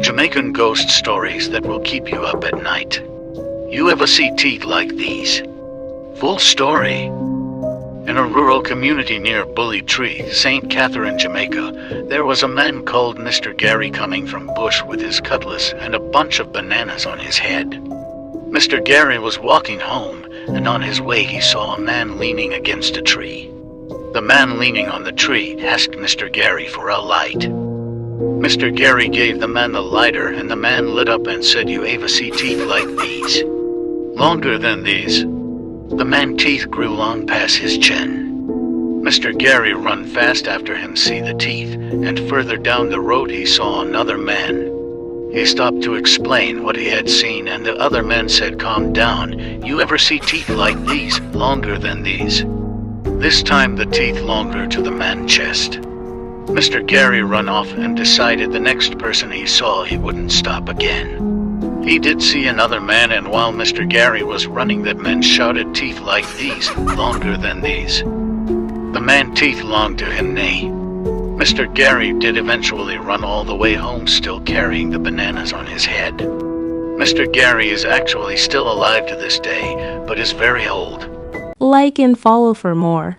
Jamaican ghost stories that will keep you up at night. You ever see teeth like these? Full story. In a rural community near Bully Tree, St. Catherine, Jamaica, there was a man called Mr. Gary coming from bush with his cutlass and a bunch of bananas on his head. Mr. Gary was walking home, and on his way he saw a man leaning against a tree. The man leaning on the tree asked Mr. Gary for a light. Mr. Gary gave the man the lighter, and the man lit up and said, "You ever see teeth like these? Longer than these." The man's teeth grew long past his chin. Mr. Gary run fast after him see the teeth, and further down the road he saw another man. He stopped to explain what he had seen, and the other man said, "Calm down. You ever see teeth like these? Longer than these." This time the teeth longer to the man's chest. Mr. Gary run off and decided the next person he saw he wouldn't stop again. He did see another man, and while Mr. Gary was running, that man shouted, "Teeth like these, longer than these." The man's teeth longed to him nay. Mr. Gary did eventually run all the way home, still carrying the bananas on his head. Mr. Gary is actually still alive to this day, but is very old. Like and follow for more.